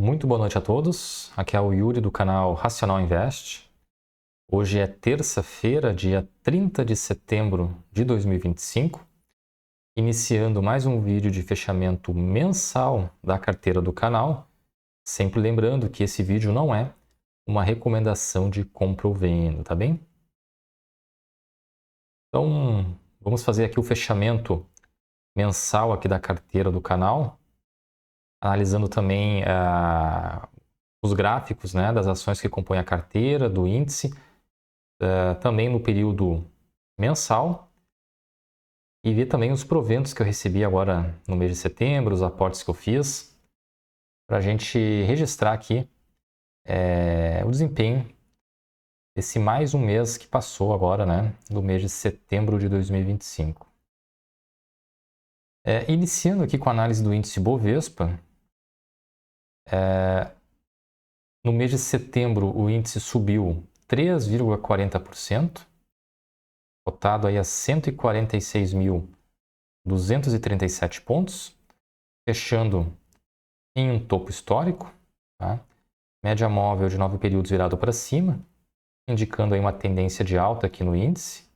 Muito boa noite a todos, aqui é o Yuri do canal Racional Invest. Hoje é terça-feira, dia 30 de setembro de 2025, iniciando mais um vídeo de fechamento mensal da carteira do canal, sempre lembrando que esse vídeo não é uma recomendação de compra ou venda, tá bem? Então, vamos fazer aqui o fechamento mensal aqui da carteira do canal, analisando também os gráficos, né, das ações que compõem a carteira, do índice, também no período mensal, e ver também os proventos que eu recebi agora no mês de setembro, os aportes que eu fiz, para a gente registrar aqui o desempenho desse mais um mês que passou agora, né, do mês de setembro de 2025. Iniciando aqui com a análise do índice Bovespa, no mês de setembro o índice subiu 3,40%, cotado aí a 146.237 pontos, fechando em um topo histórico, tá? Média móvel de 9 períodos virado para cima, indicando aí uma tendência de alta aqui no índice.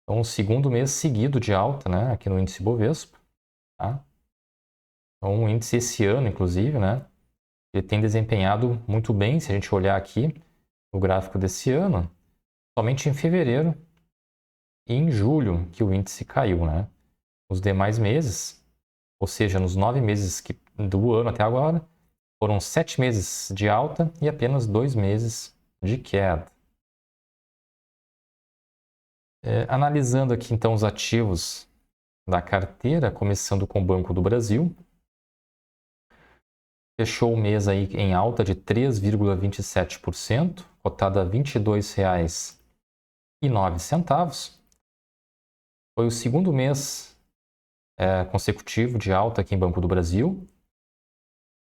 Então, o segundo mês seguido de alta, né, aqui no índice Bovespa. Tá? Então, o índice esse ano, inclusive, né, ele tem desempenhado muito bem. Se a gente olhar aqui o gráfico desse ano, somente em fevereiro e em julho que o índice caiu, né? Os demais meses, ou seja, nos 9 meses do ano até agora, foram 7 meses de alta e apenas 2 meses de queda. Analisando aqui então os ativos da carteira, começando com o Banco do Brasil, fechou o mês aí em alta de 3,27%, cotado a R$ 22,09. Foi o segundo mês consecutivo de alta aqui em Banco do Brasil,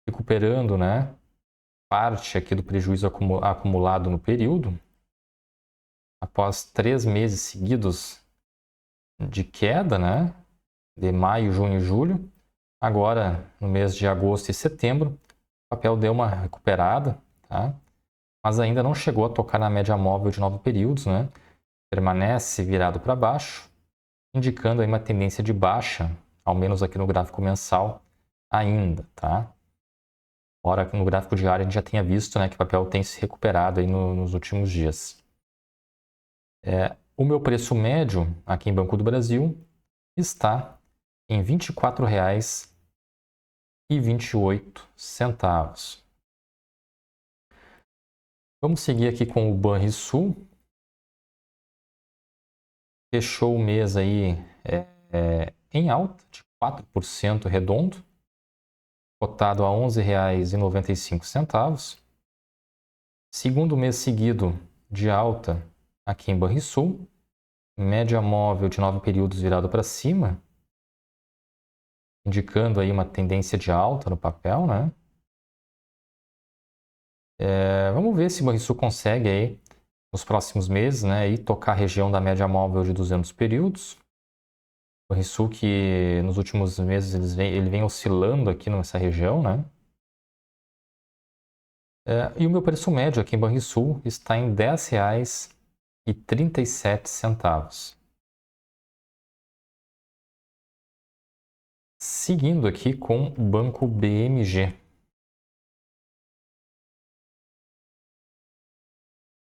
recuperando, né, parte aqui do prejuízo acumulado no período, após 3 meses seguidos de queda, né, de maio, junho e julho. Agora, no mês de agosto e setembro, o papel deu uma recuperada, tá? Mas ainda não chegou a tocar na média móvel de 9 períodos, né? Permanece virado para baixo, indicando aí uma tendência de baixa, ao menos aqui no gráfico mensal ainda, tá? Ora, no gráfico diário a gente já tinha visto, né, que o papel tem se recuperado aí nos últimos dias. O meu preço médio aqui em Banco do Brasil está em R$ 24,28. Vamos seguir aqui com o Banrisul. Fechou o mês aí em alta de 4% redondo, cotado a R$ 11,95. Segundo mês seguido de alta aqui em Banrisul, média móvel de 9 períodos virado para cima, indicando aí uma tendência de alta no papel, né? Vamos ver se o Banrisul consegue aí, nos próximos meses, né, tocar a região da média móvel de 200 períodos. O Banrisul que nos últimos meses ele vem oscilando aqui nessa região, né? E o meu preço médio aqui em Banrisul está em R$ 10,37. Seguindo aqui com o Banco BMG.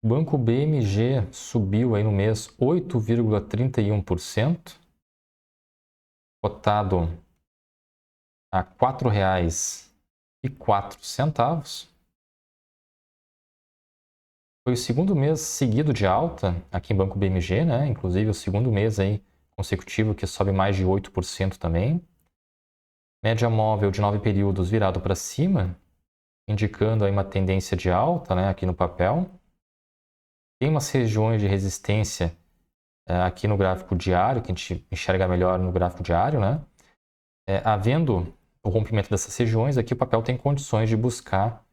O Banco BMG subiu aí no mês 8,31%, cotado a R$ 4,04. Foi o segundo mês seguido de alta aqui em Banco BMG, né? Inclusive o segundo mês aí consecutivo que sobe mais de 8% também. Média móvel de 9 períodos virado para cima, indicando aí uma tendência de alta, né, aqui no papel. Tem umas regiões de resistência aqui no gráfico diário, que a gente enxerga melhor no gráfico diário, né? Havendo o rompimento dessas regiões, aqui o papel tem condições de buscar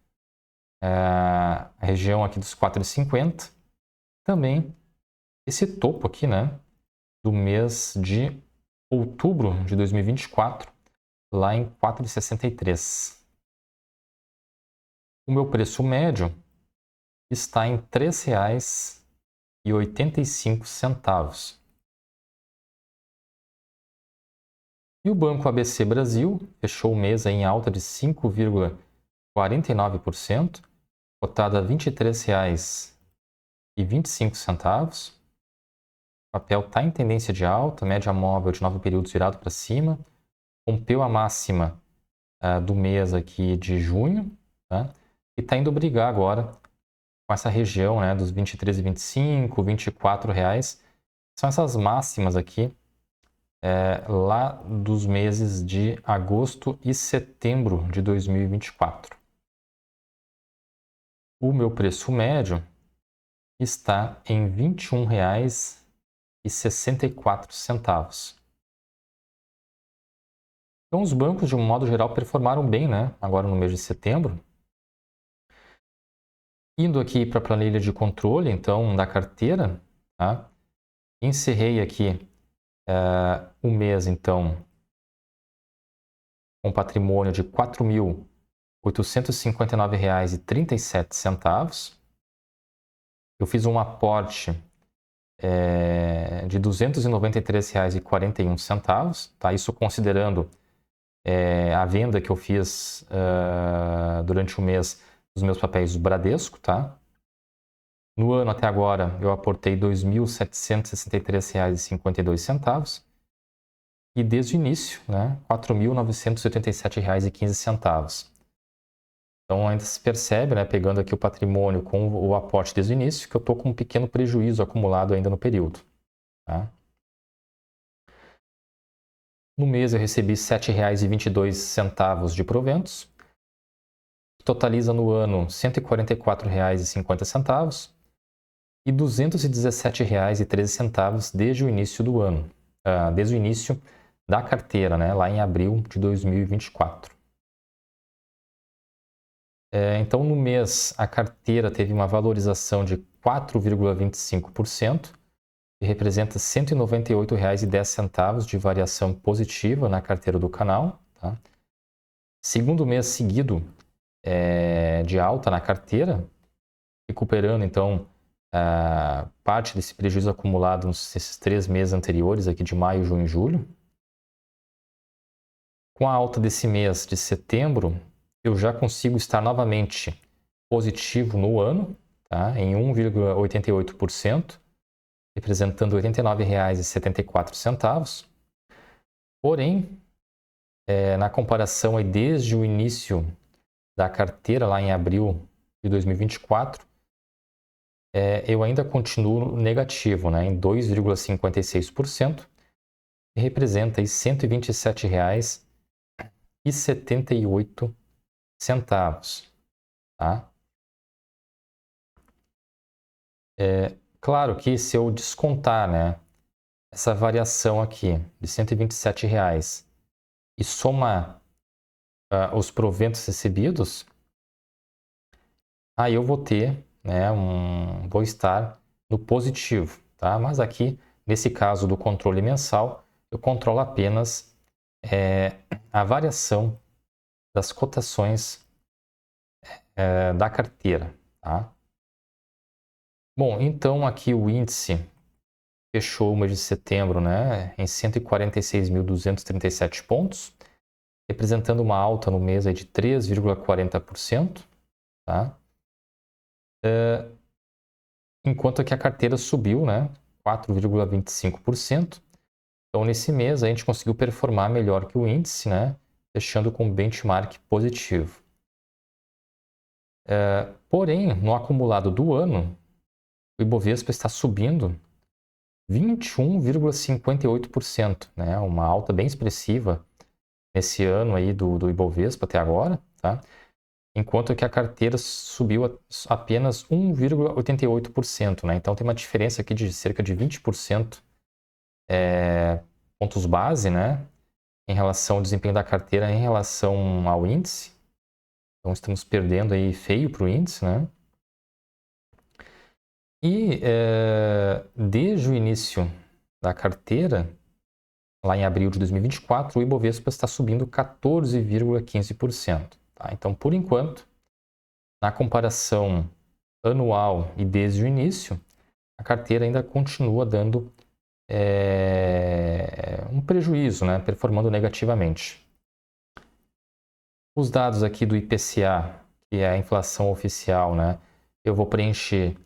a região aqui dos 4,50. Também esse topo aqui, né, do mês de outubro de 2024, lá em 4,63. O meu preço médio está em R$ 3,85. E o Banco ABC Brasil fechou o mês em alta de 5,49%, cotado a R$ 23,25. O papel está em tendência de alta, média móvel de 9 períodos virado para cima, rompeu a máxima do mês aqui de junho, tá? E está indo brigar agora com essa região, né, dos R$ 23,25, R$ 24. São essas máximas aqui lá dos meses de agosto e setembro de 2024. O meu preço médio está em R$ 21,64. Então, os bancos, de um modo geral, performaram bem, né? Agora no mês de setembro. Indo aqui para a planilha de controle, então, da carteira, tá? Encerrei aqui o mês, então, com patrimônio de R$ 4.859,37. Eu fiz um aporte de R$ 293,41, tá? Isso considerando a venda que eu fiz durante o mês dos meus papéis do Bradesco, tá? No ano até agora eu aportei R$ 2.763,52 e desde o início, né, R$ 4.987,15. Então ainda se percebe, né, pegando aqui o patrimônio com o aporte desde o início, que eu estou com um pequeno prejuízo acumulado ainda no período. Tá? No mês eu recebi R$ 7,22 de proventos, totaliza no ano R$ 144,50 e R$ 217,13 desde o início do ano, desde o início da carteira, né, lá em abril de 2024. Então, no mês, a carteira teve uma valorização de 4,25%, que representa R$ 198,10 de variação positiva na carteira do canal. Tá? Segundo mês seguido de alta na carteira, recuperando, então, parte desse prejuízo acumulado nesses 3 meses anteriores, aqui de maio, junho e julho. Com a alta desse mês de setembro, eu já consigo estar novamente positivo no ano, tá? Em 1,88%, representando R$ 89,74. Porém, na comparação aí desde o início da carteira, lá em abril de 2024, eu ainda continuo negativo, né? Em 2,56%, e representa aí R$ 127,78. Tá? Claro que se eu descontar, né, essa variação aqui de R$ 127,00 e somar os proventos recebidos, aí eu vou ter, né, vou estar no positivo, tá? Mas aqui, nesse caso do controle mensal, eu controlo apenas a variação das cotações da carteira, tá? Bom, então aqui o índice fechou o mês de setembro, né, em 146.237 pontos, representando uma alta no mês aí de 3,40%, tá? Enquanto que a carteira subiu, né, 4,25%. Então, nesse mês, a gente conseguiu performar melhor que o índice, né, fechando com benchmark positivo. Porém, no acumulado do ano, o Ibovespa está subindo 21,58%, né, uma alta bem expressiva nesse ano aí do Ibovespa até agora, tá? Enquanto que a carteira subiu apenas 1,88%, né? Então tem uma diferença aqui de cerca de 20% pontos base, né? Em relação ao desempenho da carteira em relação ao índice. Então estamos perdendo aí feio para o índice, né? E desde o início da carteira, lá em abril de 2024, o Ibovespa está subindo 14,15%. Tá? Então, por enquanto, Na comparação anual e desde o início, a carteira ainda continua dando um prejuízo, né? Performando negativamente. Os dados aqui do IPCA, que é a inflação oficial, né? Eu vou preencher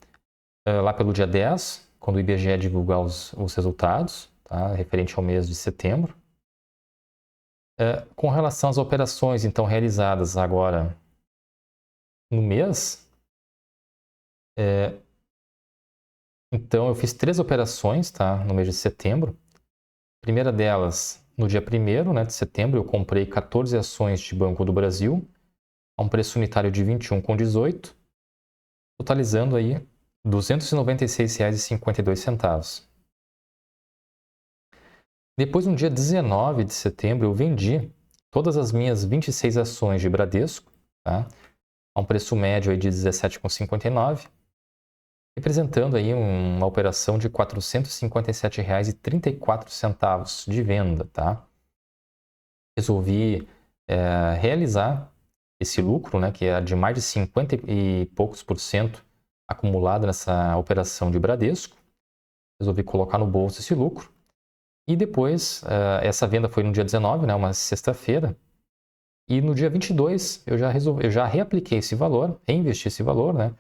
lá pelo dia 10, quando o IBGE divulgar os resultados, tá? Referente ao mês de setembro. Com relação às operações, então, realizadas agora no mês, então eu fiz 3 operações, tá? No mês de setembro. A primeira delas, no dia 1º, né, de setembro, eu comprei 14 ações de Banco do Brasil, a um preço unitário de R$ 21,18, totalizando aí R$ 296,52. Depois, no dia 19 de setembro, eu vendi todas as minhas 26 ações de Bradesco, tá? A um preço médio aí de R$ 17,59, representando aí uma operação de R$ 457,34 de venda, tá? Resolvi realizar esse lucro, né, que é de mais de 50 e poucos % acumulado nessa operação de Bradesco. Resolvi colocar no bolso esse lucro. E depois, essa venda foi no dia 19, né, uma sexta-feira. E no dia 22, eu já reapliquei esse valor, reinvesti esse valor, né,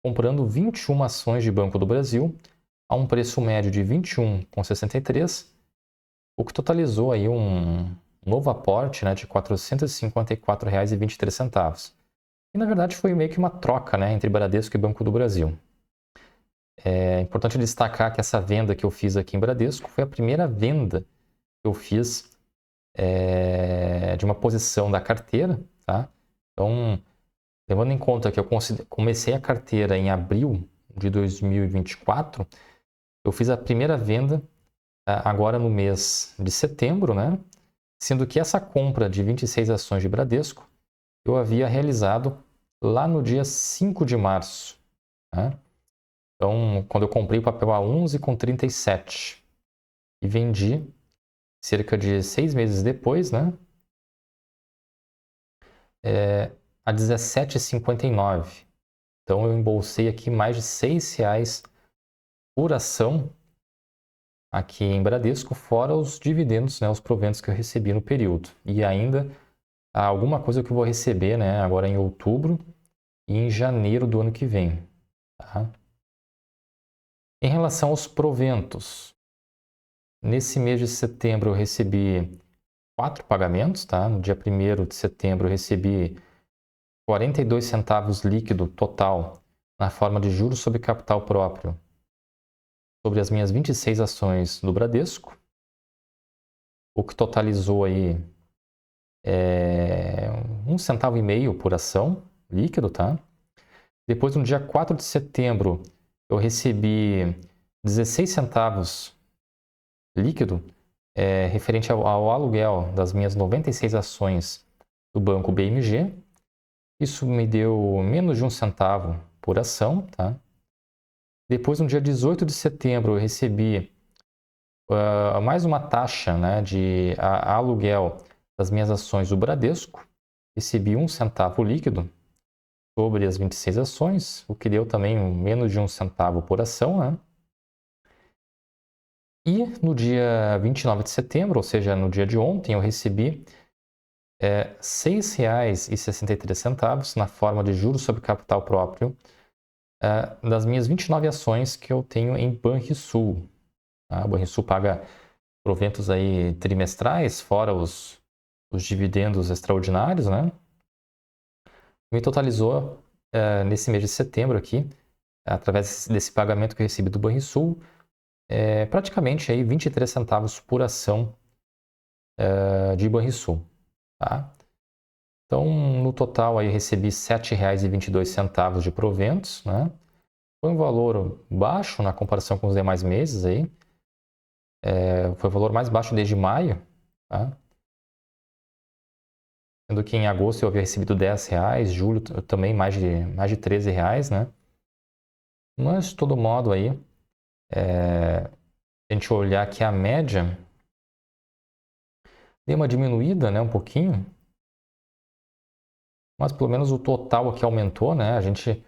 comprando 21 ações de Banco do Brasil a um preço médio de R$ 21,63, o que totalizou aí um novo aporte, né, de R$ 454,23. E, na verdade, foi meio que uma troca, né, entre Bradesco e Banco do Brasil. É importante destacar que essa venda que eu fiz aqui em Bradesco foi a primeira venda que eu fiz de uma posição da carteira, tá? Então, levando em conta que eu comecei a carteira em abril de 2024, eu fiz a primeira venda agora no mês de setembro, né? Sendo que essa compra de 26 ações de Bradesco eu havia realizado lá no dia 5 de março, né? Então, quando eu comprei o papel a 11,37 e vendi cerca de 6 meses depois, né? A 17,59. Então, eu embolsei aqui mais de R$ 6 por ação aqui em Bradesco, fora os dividendos, né, os proventos que eu recebi no período. E ainda há alguma coisa que eu vou receber, né, agora em outubro e em janeiro do ano que vem. Tá? Em relação aos proventos, nesse mês de setembro eu recebi 4 pagamentos. Tá? No dia 1º de setembro eu recebi 42 centavos líquido total na forma de juros sobre capital próprio sobre as minhas 26 ações do Bradesco, o que totalizou aí R$ 1,5 por ação líquido, tá? Depois, no dia 4 de setembro, eu recebi 16 centavos líquido referente ao aluguel das minhas 96 ações do banco BMG. Isso me deu menos de 1 centavo por ação, tá? Depois, no dia 18 de setembro, eu recebi mais uma taxa, né, de aluguel das minhas ações do Bradesco. Recebi 1 centavo líquido sobre as 26 ações, o que deu também menos de 1 centavo por ação, né? E no dia 29 de setembro, ou seja, no dia de ontem, eu recebi R$ 6,63 na forma de juros sobre capital próprio das minhas 29 ações que eu tenho em Banrisul. A Banrisul paga proventos aí trimestrais, fora os dividendos extraordinários, né? Me totalizou nesse mês de setembro aqui, através desse pagamento que eu recebi do Banrisul, praticamente aí 23 centavos por ação de Banrisul, tá? Então, no total aí recebi R$ 7,22 de proventos, né? Foi um valor baixo na comparação com os demais meses aí. Foi o valor mais baixo desde maio, tá? Sendo que em agosto eu havia recebido R$ 10, julho também mais de R$ 13, né? Mas, de todo modo aí, a gente olhar aqui a média, deu uma diminuída, né, um pouquinho. mas pelo menos o total aqui aumentou, né? A gente,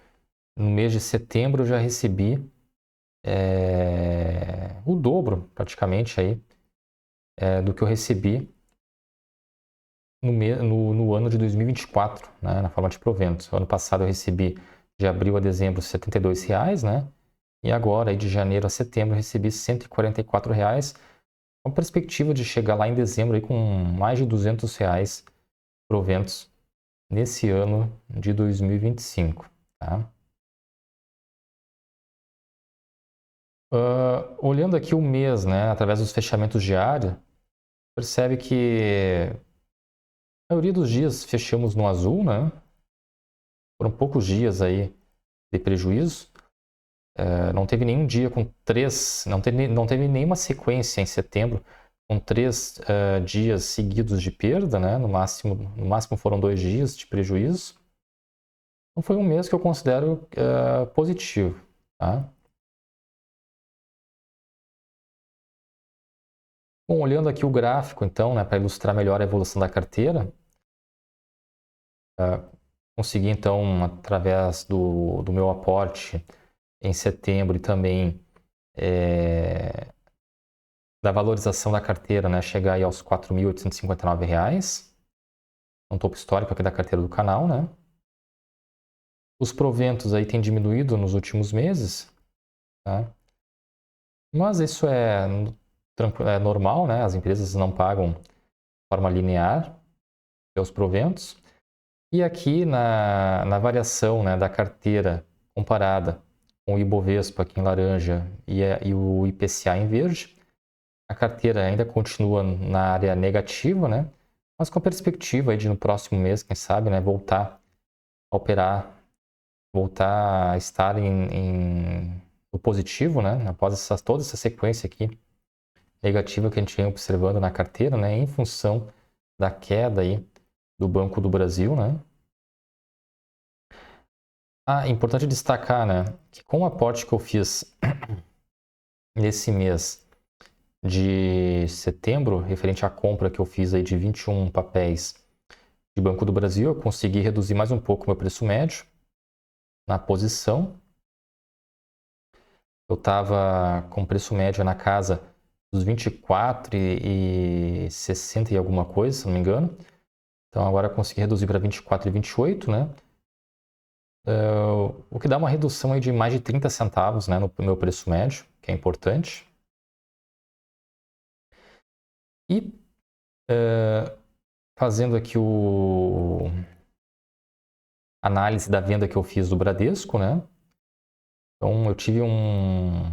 no mês de setembro, eu já recebi o dobro, praticamente, aí, do que eu recebi no ano de 2024, né? Na forma de proventos. Ano passado eu recebi, de abril a dezembro, R$ 72, né? E agora, aí, de janeiro a setembro, eu recebi R$ 144, com perspectiva de chegar lá em dezembro aí, com mais de R$ 200 proventos nesse ano de 2025, tá? Olhando aqui o mês, né, através dos fechamentos diários, percebe que a maioria dos dias fechamos no azul, né? Foram poucos dias aí de prejuízo. Não teve nenhum dia com não teve nenhuma sequência em setembro com 3 dias seguidos de perda, né? No máximo foram 2 dias de prejuízo. Então foi um mês que eu considero positivo, tá? Bom, olhando aqui o gráfico, então, né, para ilustrar melhor a evolução da carteira, consegui, então, através do meu aporte em setembro e também da valorização da carteira, né, chegar aí aos R$ 4.859, um topo histórico aqui da carteira do canal, né? Os proventos aí têm diminuído nos últimos meses, tá? Mas isso é normal, né? As empresas não pagam de forma linear os proventos. E aqui na variação, né, da carteira comparada com o Ibovespa aqui em laranja e o IPCA em verde, a carteira ainda continua na área negativa, né? Mas com a perspectiva aí de no próximo mês, quem sabe, né, voltar a operar, voltar a estar no positivo, né? Após toda essa sequência aqui negativa que a gente vem observando na carteira, né, em função da queda aí do Banco do Brasil, né? Importante destacar, né, que com o aporte que eu fiz nesse mês de setembro, referente à compra que eu fiz aí de 21 papéis de Banco do Brasil, eu consegui reduzir mais um pouco o meu preço médio na posição. Eu estava com preço médio na casa dos 24,60 e alguma coisa, se não me engano. Então agora eu consegui reduzir para 24,28, né? O que dá uma redução aí de mais de 30 centavos, né, no meu preço médio, que é importante. E fazendo aqui análise da venda que eu fiz do Bradesco, né? Então eu tive um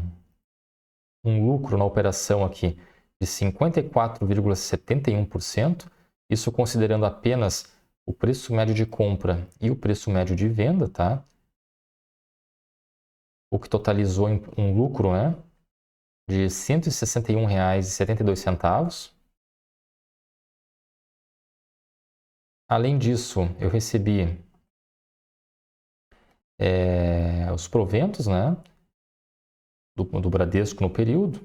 lucro na operação aqui de 54,71%, isso considerando apenas o preço médio de compra e o preço médio de venda, tá? O que totalizou um lucro, né, de R$ 161,72. Além disso, eu recebi os proventos, né, do Bradesco no período,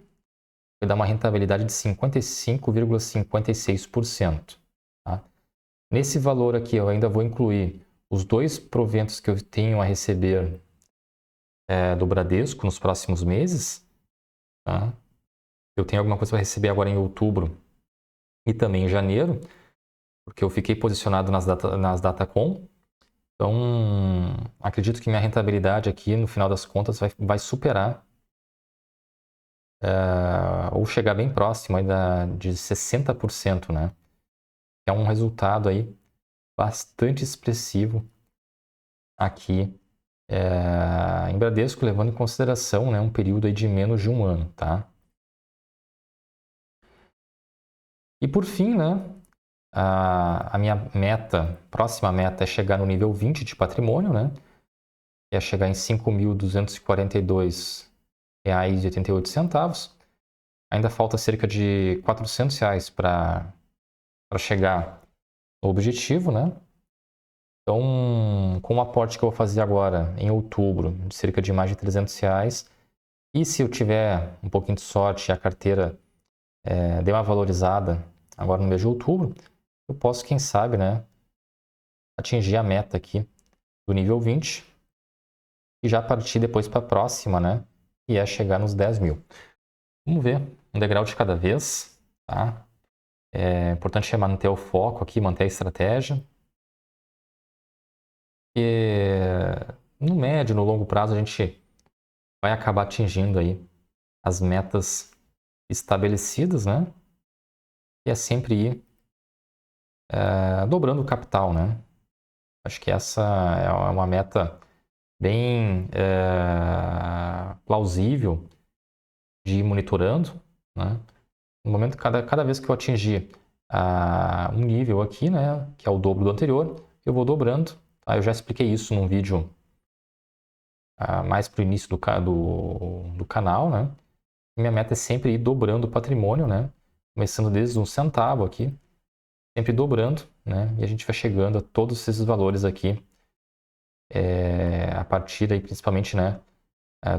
que dá uma rentabilidade de 55,56%. Tá? Nesse valor aqui, eu ainda vou incluir os 2 proventos que eu tenho a receber do Bradesco nos próximos meses. Tá? Eu tenho alguma coisa para receber agora em outubro e também em janeiro, porque eu fiquei posicionado nas Datacom. Então, acredito que minha rentabilidade aqui, no final das contas, vai superar ou chegar bem próximo ainda de 60%, né? É um resultado aí bastante expressivo aqui em Bradesco, levando em consideração, né, um período aí de menos de um ano, tá? E por fim, né, a minha próxima meta é chegar no nível 20 de patrimônio, né? Que é chegar em R$ 5.242,88. Ainda falta cerca de R$ 400 para chegar no objetivo, né? Então, com o aporte que eu vou fazer agora em outubro, de cerca de mais de R$ 300, e se eu tiver um pouquinho de sorte e a carteira der uma valorizada agora no mês de outubro, eu posso, quem sabe, né, atingir a meta aqui do nível 20 e já partir depois para a próxima, né? E é chegar nos 10 mil. Vamos ver, um degrau de cada vez, tá? Importante é manter o foco aqui, manter a estratégia. E no médio, no longo prazo, a gente vai acabar atingindo aí as metas estabelecidas, né? E é sempre ir dobrando o capital, né? Acho que essa é uma meta bem plausível de ir monitorando, né? No momento, cada vez que eu atingir um nível aqui, né, que é o dobro do anterior, eu vou dobrando. Tá? Eu já expliquei isso num vídeo mais para o início do canal, né? Minha meta é sempre ir dobrando o patrimônio, né? Começando desde um centavo aqui, sempre dobrando, né? E a gente vai chegando a todos esses valores aqui, a partir aí, principalmente, né,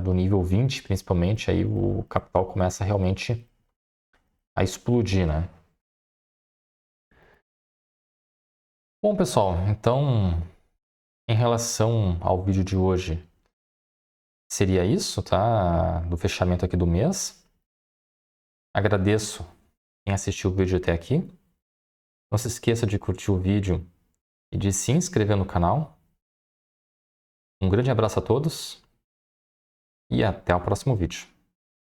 do nível 20, principalmente, aí o capital começa realmente a explodir, né? Bom, pessoal, então, em relação ao vídeo de hoje, seria isso, tá? Do fechamento aqui do mês. Agradeço quem assistiu o vídeo até aqui. Não se esqueça de curtir o vídeo e de se inscrever no canal. Um grande abraço a todos e até o próximo vídeo.